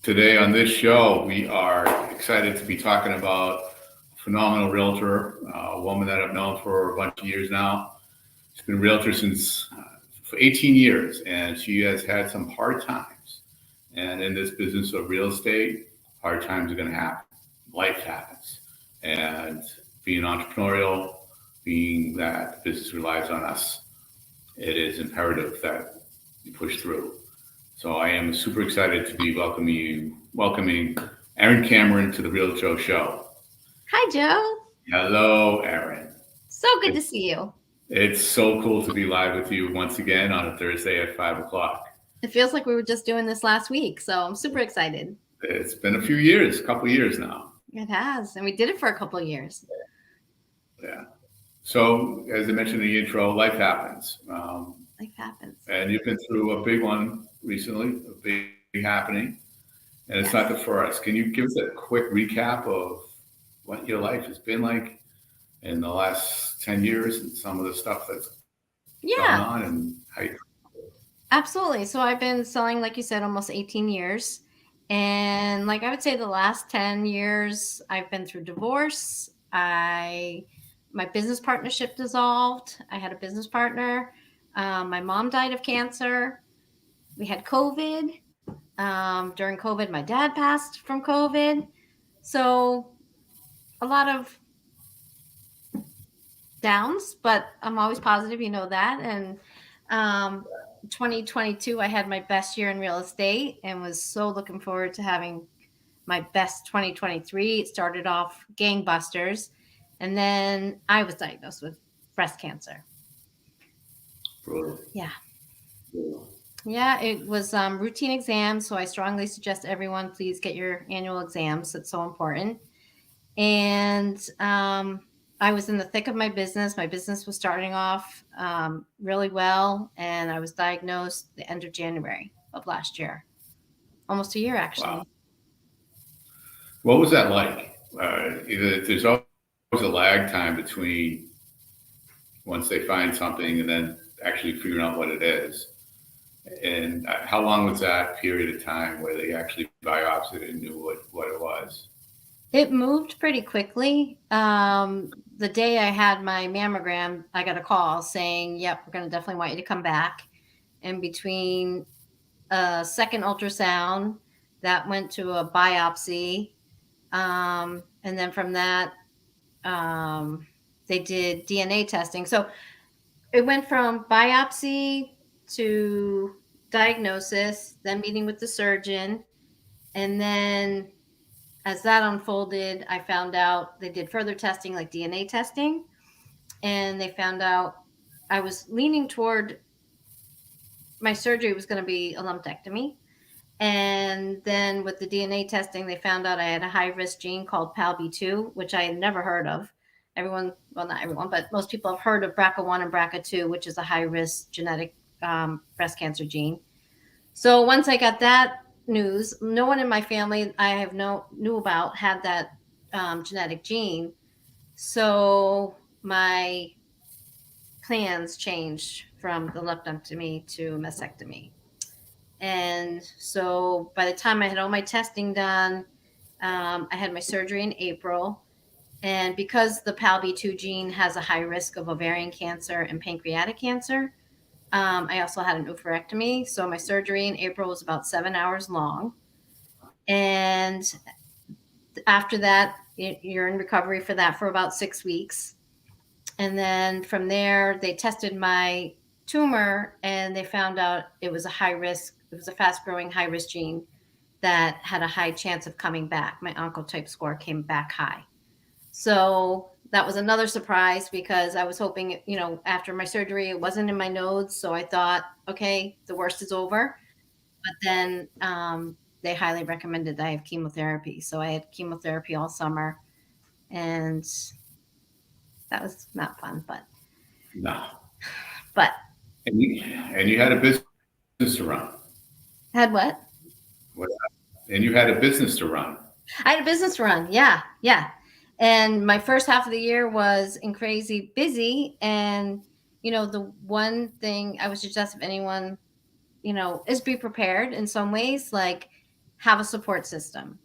Today on this show, we are excited to be talking about a phenomenal realtor, a woman that I've known for a bunch of years now. She's been a realtor since for 18 years, and she has had some hard times. And in this business of real estate, hard times are going to happen. Life happens. And being entrepreneurial, being that business relies on us, it is imperative that you push through. So I am super excited to be welcoming Erin Cameron to the Real Joe Show. Hi, Joe. Hello, Erin. So good to see you. It's so cool to be live with you once again on a Thursday at 5 o'clock. It feels like we were just doing this last week, so I'm super excited. It's been a few years, a couple years now. It has, and we did it for a couple of years. Yeah. So as I mentioned in the intro, life happens. Life happens. And you've been through a big one recently, a big happening, and it's not the first. Can you give us a quick recap of what your life has been like in the last 10 years and some of the stuff that's going on and how you... Absolutely. So I've been selling, like you said, almost 18 years. And like I would say the last 10 years, I've been through divorce. My business partnership dissolved. I had a business partner. My mom died of cancer. We had COVID. During COVID, my dad passed from COVID. So a lot of downs, but I'm always positive, you know that. And 2022, I had my best year in real estate and was so looking forward to having my best 2023. It started off gangbusters. And then I was diagnosed with breast cancer. Brutal. Yeah. Brutal. Yeah, it was routine exams. So I strongly suggest everyone please get your annual exams. It's so important. And I was in the thick of my business. My business was starting off really well. And I was diagnosed the end of January of last year. Almost a year, actually. Wow. What was that like? There's always a lag time between once they find something and then actually figuring out what it is. And how long was that period of time where they actually biopsied and knew what it was? It moved pretty quickly. The day I had my mammogram, I got a call saying, yep, we're going to definitely want you to come back. And between a second ultrasound, that went to a biopsy. And then from that, they did DNA testing. So it went from biopsy to diagnosis, then meeting with the surgeon. And then as that unfolded, I found out they did further testing, like DNA testing. And they found out I was leaning toward my surgery was going to be a lumpectomy. And then with the DNA testing, they found out I had a high-risk gene called PALB2, which I had never heard of. Everyone, well, not everyone, but most people have heard of BRCA1 and BRCA2, which is a high-risk genetic breast cancer gene. So once I got that news, no one in my family I have knew about had that genetic gene. So my plans changed from the lumpectomy to mastectomy. And so by the time I had all my testing done, I had my surgery in April. And because the PALB2 gene has a high risk of ovarian cancer and pancreatic cancer, I also had an oophorectomy. So my surgery in April was about 7 hours long. And after that, you're in recovery for that for about 6 weeks. And then from there, they tested my tumor and they found out it was a high risk. It was a fast growing high risk gene that had a high chance of coming back. My oncotype score came back high. So that was another surprise because I was hoping, after my surgery, it wasn't in my nodes. So I thought, okay, the worst is over. But then they highly recommended that I have chemotherapy. So I had chemotherapy all summer. And that was not fun, but. No. But. And you had a business to run. Had what? And you had a business to run. I had a business to run. Yeah. And my first half of the year was crazy busy. And, the one thing I would suggest if anyone, is be prepared in some ways. Like have a support system.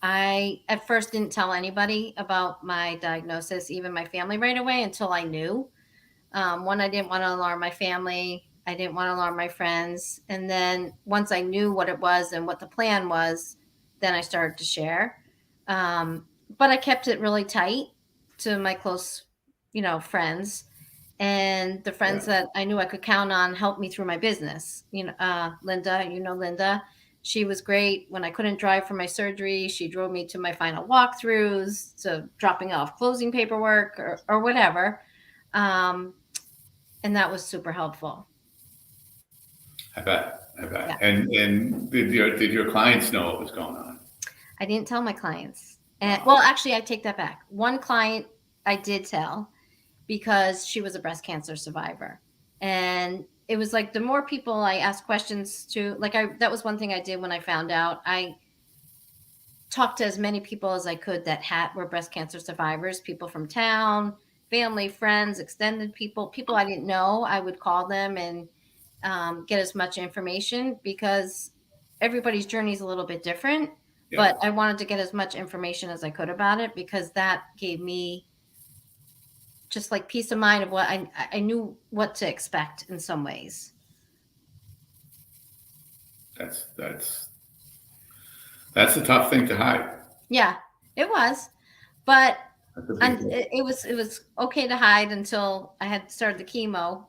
I at first didn't tell anybody about my diagnosis, even my family, right away until I knew. One, I didn't want to alarm my family. I didn't want to alarm my friends. And then once I knew what it was and what the plan was, then I started to share. But I kept it really tight to my close, friends. And the friends Yeah. that I knew I could count on helped me through my business. Linda, Linda. She was great. When I couldn't drive for my surgery, she drove me to my final walkthroughs, to dropping off closing paperwork or whatever. Um, and that was super helpful. I bet. I Yeah. bet. And did your clients know what was going on? I didn't tell my clients. And Wow. well, actually, I take that back. One client I did tell because she was a breast cancer survivor. And it was like the more people I asked questions to, that was one thing I did when I found out. I talked to as many people as I could that were breast cancer survivors, people from town, family, friends, extended people I didn't know. I would call them and get as much information because everybody's journey is a little bit different. Yeah. But I wanted to get as much information as I could about it because that gave me just like peace of mind of what I knew what to expect in some ways. That's a tough thing to hide. Yeah, it was, but That's a big and deal. it was okay to hide until I had started the chemo.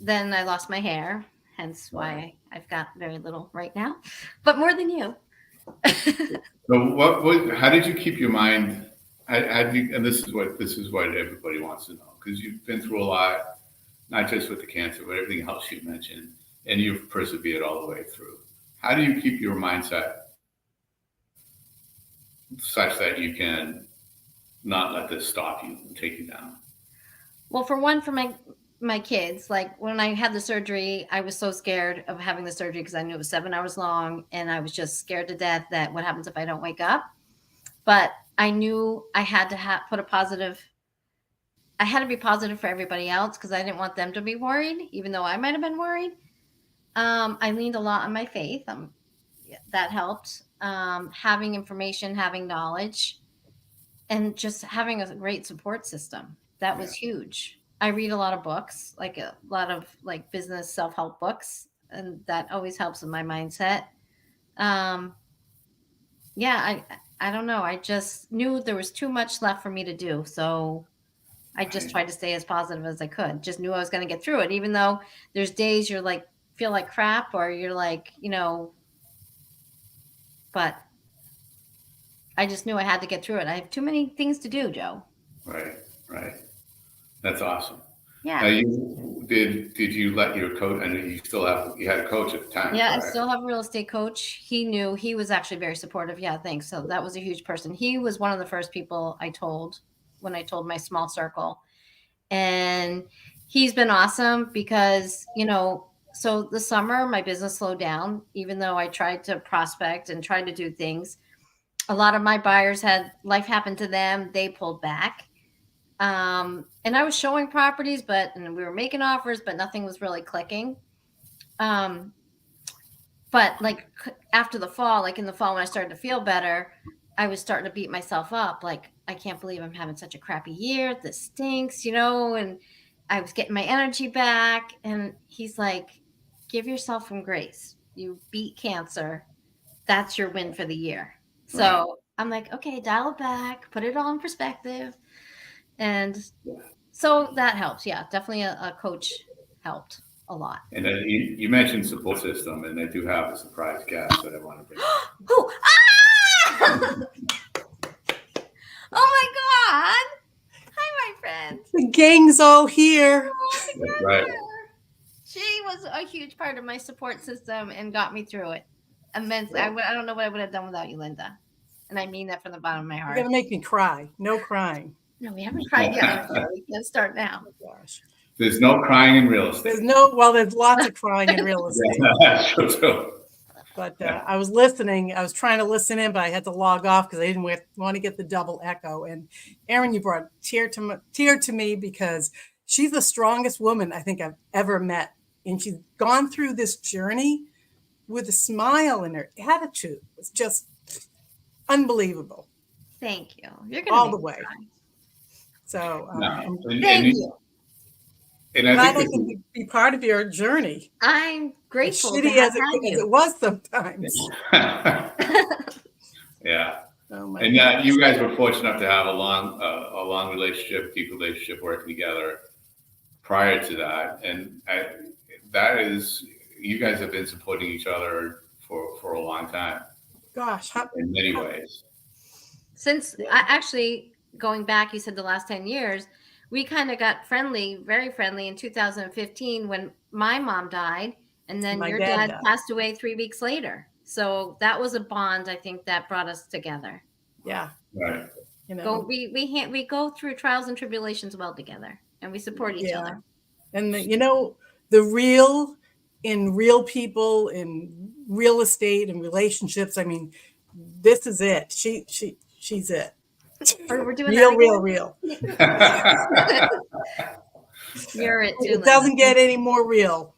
Then I lost my hair, hence why I've got very little right now, but more than you. So how did you keep your mind? How did you, and this is what everybody wants to know because you've been through a lot, not just with the cancer, but everything else you mentioned, and you've persevered all the way through. How do you keep your mindset such that you can not let this stop you and take you down? Well, for one, for my kids, like when I had the surgery, I was so scared of having the surgery because I knew it was 7 hours long, and I was just scared to death that what happens if I don't wake up. But I knew I had to put a positive. I had to be positive for everybody else because I didn't want them to be worried, even though I might have been worried. I leaned a lot on my faith. That helped. Having information, having knowledge, and just having a great support system. That Yeah. was huge. I read a lot of books, like a lot of like business self-help books, and that always helps with my mindset. Um, yeah, I don't know. I just knew there was too much left for me to do, so I just Right. tried to stay as positive as I could. Just knew I was going to get through it, even though there's days you're like feel like crap, or you're like, but I just knew I had to get through it. I have too many things to do, Joe. Right. Right. That's awesome. Now, Yeah. did you let your coach? I know you had a coach at the time, Yeah, I correct? still have a real estate coach. He was actually very supportive. Yeah, thanks. So that was a huge person. He was one of the first people I told when I told my small circle. And he's been awesome because, so the summer my business slowed down, even though I tried to prospect and tried to do things. A lot of my buyers had life happen to them. They pulled back. And I was showing properties, and we were making offers, but nothing was really clicking. Um, but like after the fall, like in the fall when I started to feel better, I was starting to beat myself up. Like, I can't believe I'm having such a crappy year. This stinks, and I was getting my energy back. And he's like, give yourself some grace. You beat cancer. That's your win for the year. Right. So I'm like, okay, dial it back, put it all in perspective. And so that helps. Yeah, definitely a coach helped a lot. And then you mentioned support system, and I do have a surprise guest that I want to bring up. Who? Ah! Oh my God. Hi, my friend. The gang's all here. Oh, That's right. together. She was a huge part of my support system and got me through it immensely. I don't know what I would have done without you, Linda. And I mean that from the bottom of my You're heart. going to make me cry. No crying. No, we haven't cried yet. We can start now. Oh, gosh. There's no crying in real estate. There's lots of crying in real estate. That's true too. But I was listening. I was trying to listen in, but I had to log off because I didn't want to get the double echo. And Erin, you brought tear to me because she's the strongest woman I think I've ever met. And she's gone through this journey with a smile, and her attitude was just unbelievable Thank you. You're gonna all make the me way. cry. So No. I'm Thank you. And I glad I think can be part of your journey, I'm as grateful to shitty have as had it you. was sometimes. yeah. Oh my And goodness. you guys were fortunate enough to have a long relationship, deep relationship, working together prior to that. And that is, you guys have been supporting each other for a long time Gosh, in many ways. Since actually going back, you said the last 10 years, we kind of got friendly, very friendly in 2015 when my mom died, and then my your dad dad died. passed away 3 weeks later. So that was a bond, I think, that brought us together. Yeah, Right. you know. We go through trials and tribulations well together, and we support each other. And the real in real people, in real estate and relationships. I mean, this is it. She's it. We're doing real. You're it too, It Linda. doesn't get any more real.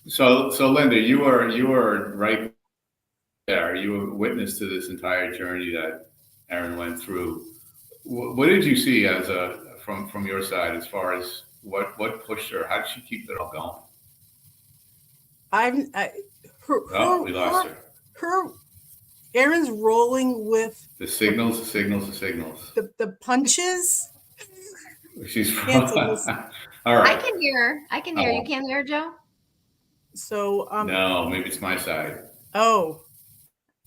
So Linda, you were right there. You were witness to this entire journey that Erin went through. What did you see from your side as far as what pushed her? How did she keep it all going? We lost her. Erin's rolling with The signals. the punches. She's Cancel this. all right. I can hear. You can't hear, Joe? So no, maybe it's my side. oh,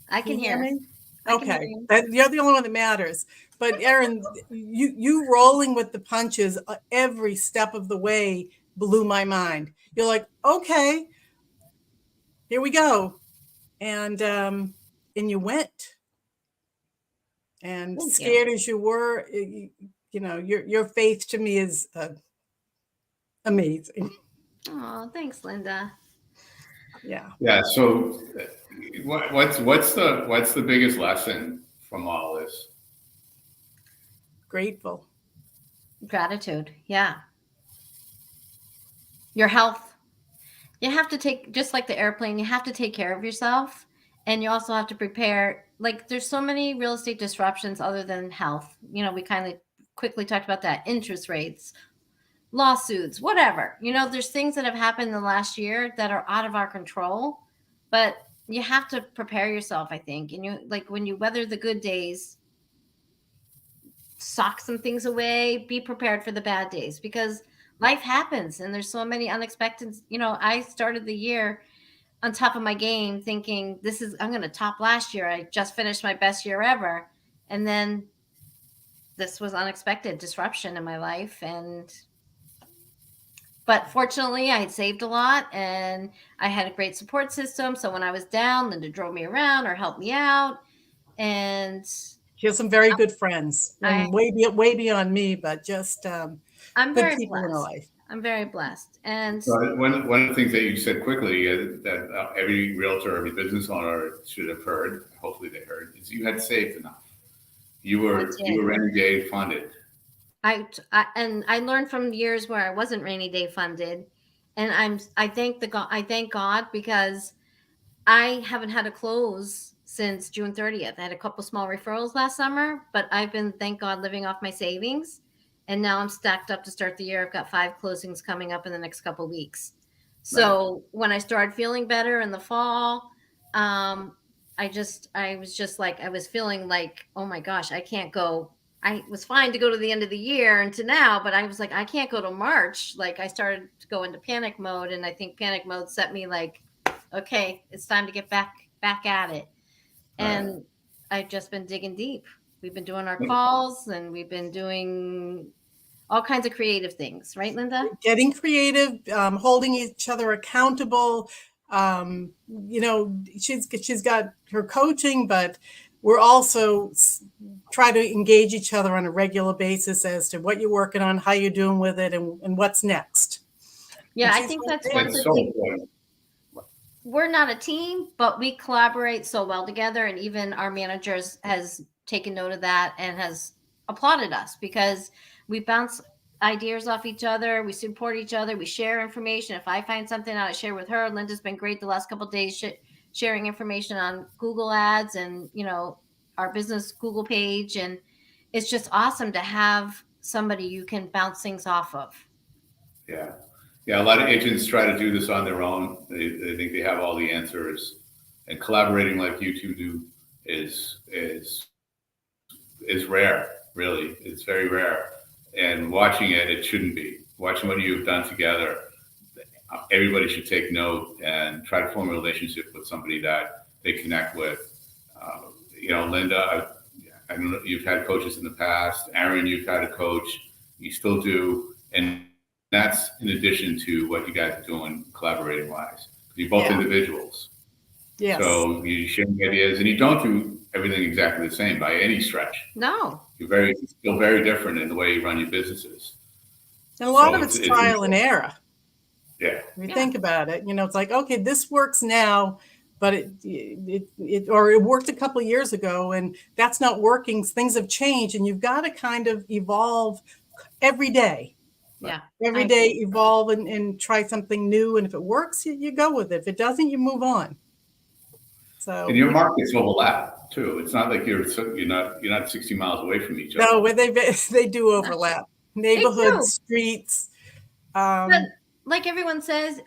I can you hear. me? I can hear Okay, you. you're the only one that matters. But Erin, you rolling with the punches every step of the way blew my mind. You're like, okay, here we go, and you went. And Thank scared you. as you were, your faith to me is amazing. Oh, thanks, Linda. Yeah. Yeah. So, what's the biggest lesson from all this? Grateful. Gratitude. Yeah. Your health. You have to take, just like the airplane, you have to take care of yourself. And you also have to prepare. Like, there's so many real estate disruptions other than health. We kind of quickly talked about that. Interest rates, lawsuits, whatever. There's things that have happened in the last year that are out of our control. But you have to prepare yourself, I think. And when you weather the good days, sock some things away, be prepared for the bad days, because life happens and there's so many unexpected. I started the year on top of my game thinking I'm going to top last year. I just finished my best year ever. And then this was unexpected disruption in my life. But fortunately I had saved a lot and I had a great support system. So when I was down, Linda drove me around or helped me out. And She has some very good friends, and way beyond me, but just I'm good very people in her blessed. life. I'm very blessed. And So one of the things that you said quickly that every realtor, every business owner should have heard, hopefully they heard, is you had saved enough. You were rainy day funded. I learned from years where I wasn't rainy day funded, and I thank God because I haven't had a close since June 30th. I had a couple small referrals last summer, but I've been, thank God, living off my savings. And now I'm stacked up to start the year. I've got 5 closings coming up in the next couple weeks. So when I started feeling better in the fall, I was feeling like, oh my gosh, I can't go. I was fine to go to the end of the year and to now, but I was like, I can't go to March. Like, I started to go into panic mode, and I think panic mode set me like, okay, it's time to get back at it. And I've just been digging deep. We've been doing our calls and we've been doing all kinds of creative things, right, Linda? Getting creative, holding each other accountable. She's got her coaching, but we're also try to engage each other on a regular basis as to what you're working on, how you're doing with it, and what's next. Yeah, I think that's one of the things. We're not a team, but we collaborate so well together. And even our managers has taken note of that and has applauded us because we bounce ideas off each other. We support each other. We share information. If I find something out, I share with her. Linda's been great the last couple of days sharing information on Google Ads and, our business Google page. And it's just awesome to have somebody you can bounce things off of. Yeah. Yeah. A lot of agents try to do this on their own. They think they have all the answers, and collaborating like you two do is rare. Really, it's very rare. And watching it shouldn't be. Watching what you've done together, everybody should take note and try to form a relationship with somebody that they connect with. Linda, I know you've had coaches in the past. Erin, you've had a coach. You still do. And that's in addition to what you guys are doing collaborating wise. You're both individuals. Yes. So you share ideas, and you don't do everything exactly the same by any stretch. No. You're still very different in the way you run your businesses. And a lot of it's trial and error. Yeah. If you think about it, it's like, okay, this works now, but it worked a couple of years ago, and that's not working. Things have changed, and you've got to kind of evolve every day. Yeah. Every day evolve and try something new. And if it works, you go with it. If it doesn't, you move on. So, and your markets overlap too. It's not like you're not 60 miles away from each other. No, they do overlap. Neighborhoods, streets. But like everyone says,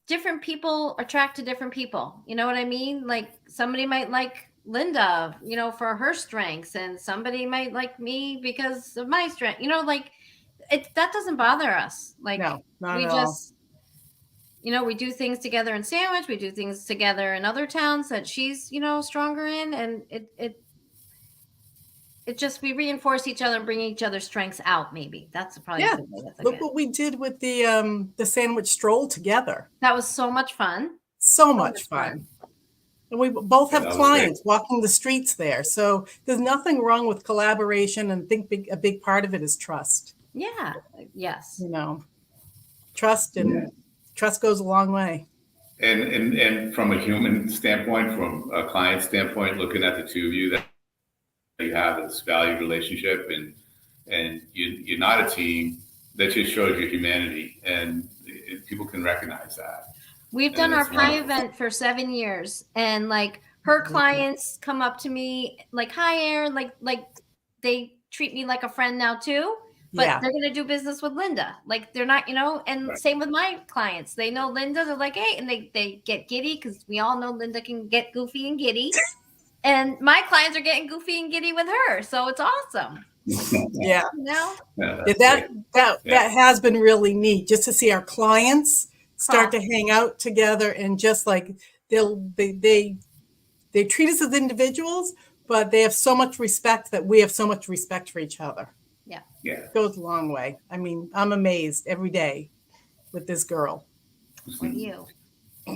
different people attract to different people. You know what I mean? Like somebody might like Linda, for her strengths, and somebody might like me because of my strength. That doesn't bother us. Like, no, not we at just, we do things together in Sandwich. We do things together in other towns that she's, stronger in, and it just, we reinforce each other and bring each other's strengths out. Maybe that's probably a good way to look what we did with the Sandwich Stroll together. That was so much fun. So much fun. And we both have clients walking the streets there. So there's nothing wrong with collaboration, and I think a big part of it is trust. Yeah. Yes. Trust trust goes a long way. And from a human standpoint, from a client standpoint, looking at the two of you, that you have this valued relationship, and you're not a team, that just shows your humanity, and people can recognize that. We've done our pie event for 7 years, and like her clients come up to me like, "Hi, Erin," like they treat me like a friend now too, but they're going to do business with Linda. Like they're not, and same with my clients. They know Linda. They're like, "Hey," and they get giddy because we all know Linda can get goofy and giddy. And my clients are getting goofy and giddy with her. So it's awesome. Yeah. That has been really neat, just to see our clients start to hang out together, and just like they treat us as individuals, but they have so much respect that we have so much respect for each other. Yeah. Yeah. It goes a long way. I mean, I'm amazed every day with this girl. With you.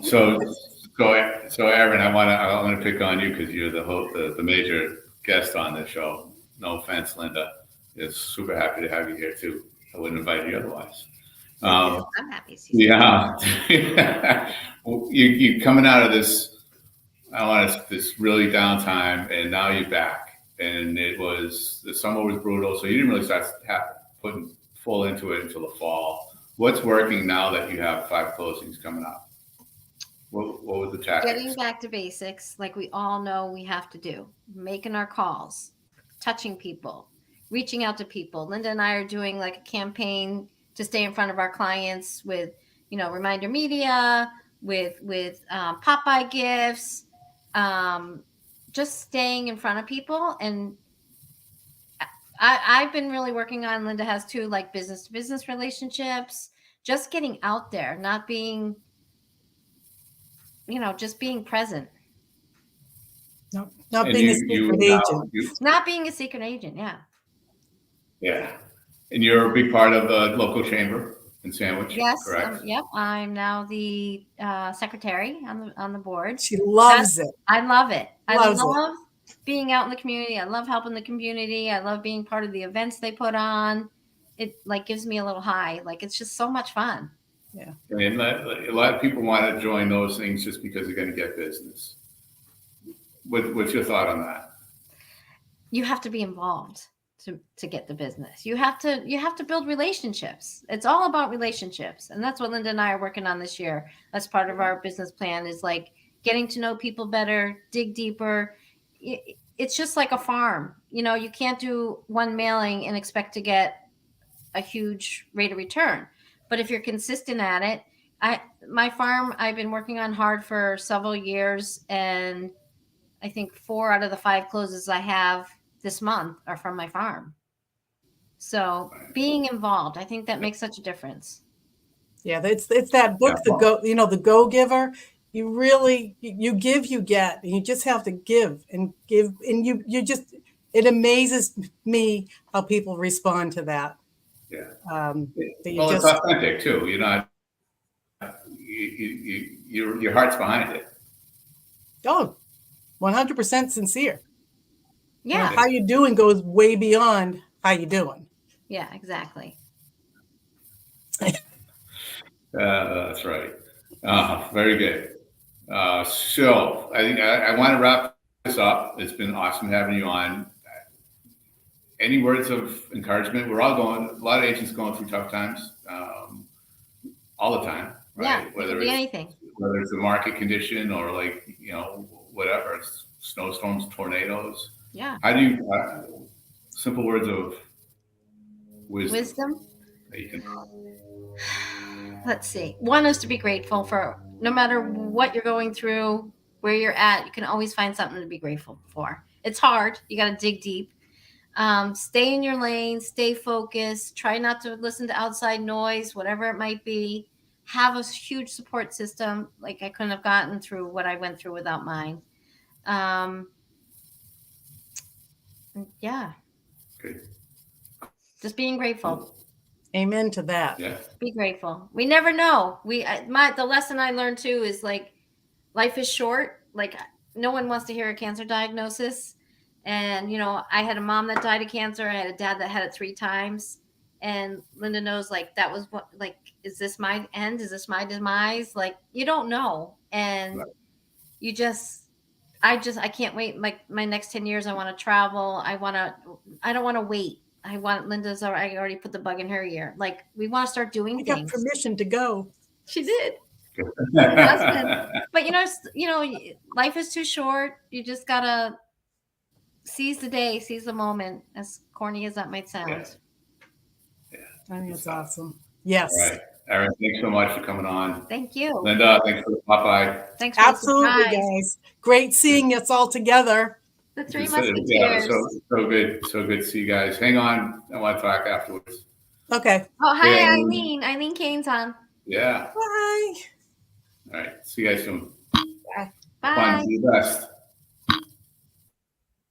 So Erin, I want to pick on you because you're the major guest on this show. No offense, Linda. It's super happy to have you here too. I wouldn't invite you otherwise. I'm happy to see you. Yeah. You coming out of this, this really downtime, and now you're back. And the summer was brutal, so you didn't really start putting full into it until the fall. What's working now that you have 5 closings coming up? What was the tactics? Getting back to basics, like we all know we have to do. Making our calls, touching people, reaching out to people. Linda and I are doing like a campaign to stay in front of our clients with, reminder media, with Popeye gifts, just staying in front of people. And I've been really working on, Linda has too, like business to business relationships, just getting out there, not being, just being present. No, not being a secret agent. Not being a secret agent, yeah. Yeah. And you're a big part of the local chamber in Sandwich, yes, correct? Yep. I'm now the secretary on the board. She loves it. I love it. I love being out in the community. I love helping the community. I love being part of the events they put on. It like gives me a little high. Like it's just so much fun. Yeah. And a lot of people want to join those things just because they're going to get business. What's your thought on that? You have to be involved. to get the business. You have to build relationships. It's all about relationships. And that's what Linda and I are working on this year. That's part of our business plan, is like getting to know people better, dig deeper. It's just like a farm. You can't do one mailing and expect to get a huge rate of return. But if you're consistent at it, my farm, I've been working on hard for several years, and I think 4 out of the 5 closes I have this month are from my farm. So being involved, I think that makes such a difference. Yeah, it's that book, the Go-Giver. You really, you give, you get, and you just have to give, and you just, it amazes me how people respond to that. Yeah. It's authentic too. You're not, your heart's behind it. Oh, 100% sincere. Yeah. How you doing goes way beyond how you doing. Yeah, exactly. That's right. Very good. So I think I want to wrap this up. It's been awesome having you on. Any words of encouragement? We're all a lot of agents going through tough times all the time, right? Yeah, whether it's anything. Whether it's a market condition or whatever, it's snowstorms, tornadoes. Yeah. How do you, simple words of wisdom? That you can... Let's see. One is to be grateful for no matter what you're going through, where you're at, you can always find something to be grateful for. It's hard. You got to dig deep. Stay in your lane, stay focused, try not to listen to outside noise, whatever it might be. Have a huge support system. Like I couldn't have gotten through what I went through without mine. Yeah. Good. Just being grateful. Amen to that. Yeah. Be grateful. We never know. The lesson I learned too is like life is short. Like no one wants to hear a cancer diagnosis. And, I had a mom that died of cancer. I had a dad that had it 3 times. And Linda knows, like, that was what, like, is this my end? Is this my demise? Like, you don't know. And I can't wait. Like my next 10 years, I want to travel. I don't want to wait. Linda's I already put the bug in her ear. Like we want to start doing things. I got permission to go. She did. But life is too short. You just gotta seize the day, seize the moment, as corny as that might sound. Yeah. I think it's awesome. Yes. All right. Erin, thanks so much for coming on. Thank you. Linda, thanks for the Popeye. Thanks for absolutely, guys. Great seeing us all together. The 3 Musketeers. So good. So good to see you guys. Hang on. I want to talk afterwards. Okay. Oh, hi, Eileen. Eileen Kane's on. Yeah. Bye. All right. See you guys soon. Bye. Bye. Fun. See you best.